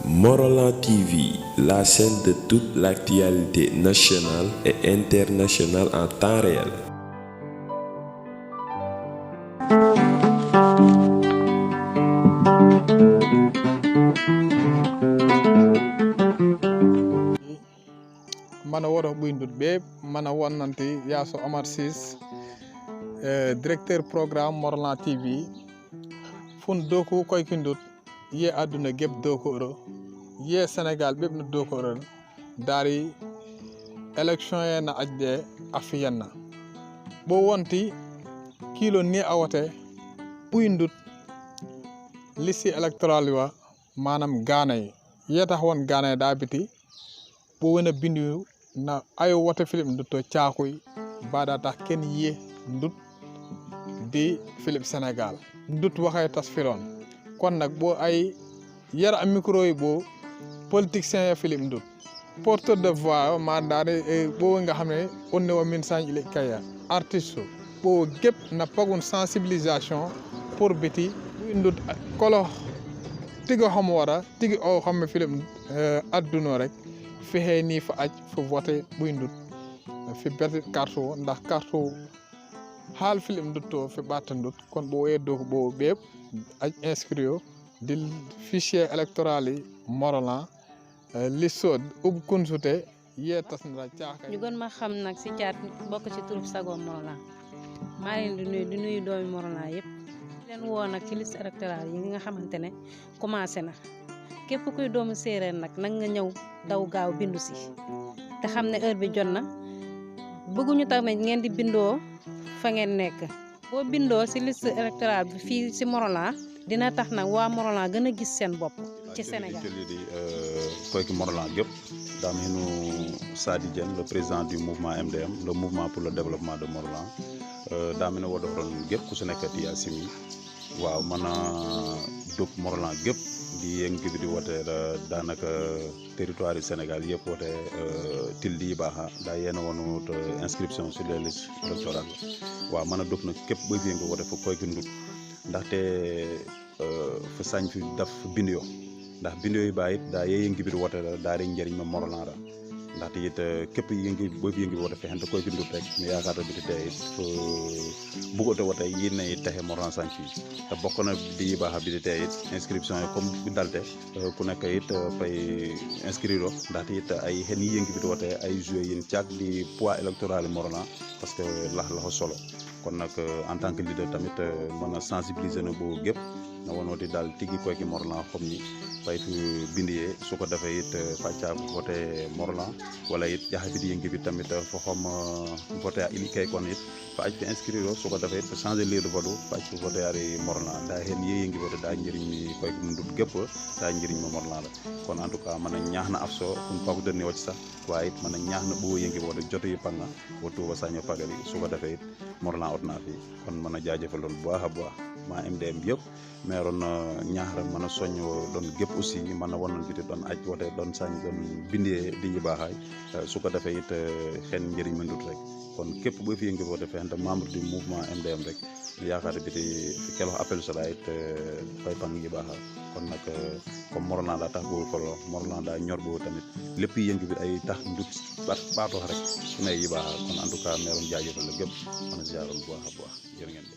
Mont Rolland TV, la chaîne de toute l'actualité nationale et internationale en temps réel. mana woto ɓoyndut ɓe mana wonnanti yaso Omar Sis directeur programme Mont Rolland TV fun doku koykindut ye aduna geb doku oro ye Sénégal ɓeɓno doku oro dari élection ye na ajde afiyanna ɓo wonti kilo ni awote ɓoyndut liste électorale wa manam ganay yetax won ganay da biti ɓo wona bindu na ayo wote Philippe Ndutto caakuy bada tax ken ye ndut di Philippe Sénégal ndut waxay tas filon kon nak bo ay yara am micro yi bo politicien ya Philippe Ndut porteur de voix ma daade bo nga xamné onne wa min sañ ile kaya artiste bo gep na pagun sensibilisation pour biti ndut kolo tigo xam wara tigi o xam Philippe adduno rek fexe ni fa aj fa voté buy ndut fi berti carte ndax carte haal Philippe Ndutto fi ɓatta ndut kon ɓo weddo ko ɓo ɓeɓ aj inscrit di fichier électoral yi Mont Rolland liste ub consulté ye tasnira caaka ñu gën ma xam nag si caat bokk ci troupe sago Mont Rolland maa leen di nuyu doomi Mont Rolland yëpp leen woo nag ci liste électorale yi nga xamante ne commencé na képp kuy doomu séeréer nag nga ñëw daw gaaw bindu si te xam ne heure bi jot na bëgguñu tamit ngeen di bindoo fa ngeen nekk boo bindoo si liste électorale bi fii si Mont Rolland dina tax nag waa Mont Rolland gën a gis seen bopp ci Sénégal. koyki Mont Rolland gépp daa menu Sady Diène le président du mouvement MDM le mouvement pour le développement de Mont Rolland daa mene wodoron gépp ku su nekkati a simi waaw man a dóob Mont Rolland gépp di yëngu bi di wote daanaka territoire du Sénégal yëpp wote tildi baaxa daa yéena woonu inscription sur les listes électorales waaw man a dóob na képp ba fi nga wote fa koyki ndut ndaxte fa sañ fi daf bind yo ndax bind yooyu baa it daa yee yëngi bi di wote daa di njëriñ ma Mont Rolland la ndaxte it képp yëngi boo fi yëngi bi wote fexente koyki ndut rek mi yaakaar bi di tey it fa bëggote wote yi ne it texe Mont Rolland sañ fii te bokk na di baaxa bi di tey it inscription yi comme bi dalte ku nekk it fay inscrire o ndaxte it ay xen yi yëngi bi di wote ay joué yin caag di poids électoral yi Mont Rolland parce que laxo solo kon nag en tant que leader tamit mën a sensibiliser na boo gépp na woon di daal tigi koyki Mont Rolland xam ni fay fi bindiyee su ko defee it fàccaa voté Mont Rolland wala it jaxe bi di yëngi bi tamit fo xom voté a ili kay kon it fa aj fi inscrire su ko defee it fa changer lieu de vote fa aj fi voté ari Mont Rolland daa xeen yee yëngi voté daa njëriñ mi koyki mu ndut gépp daa njëriñ ma Mont Rolland la kon en tout cas mën a ñaax na af so um pagu dënni wacc sax waaye it mën a ñaax na boo yëngi voté joto yi panga wotu wa saño pagali su ko defee it Mont Rolland ot naa fi kon mën a jaajëfaloon bu baax a baax maa MDM yëpp mais ron ñaax rek mën a soññ doon gépp aussi mën a wonoon biti doon aj wote doon sañ doon bindee di yi baaxaay su ko defee it xen njëriñ ma ndut rek kon képp boo fi yëngi voté fexente membre du mouvement MDM rek yaakaar biti fi kelo appel sola it fay pan yi baaxa kon nag comme Mont Rolland daa tax boobu kolo Mont Rolland daa ñor boobu tamit lépp yi yëngi bi ay tax ndut baatoox rek su ne yi baaxa kon en tout cas meeroon jaajëfal la gépp mën a jaaroon bu baax a baax jërë ngeen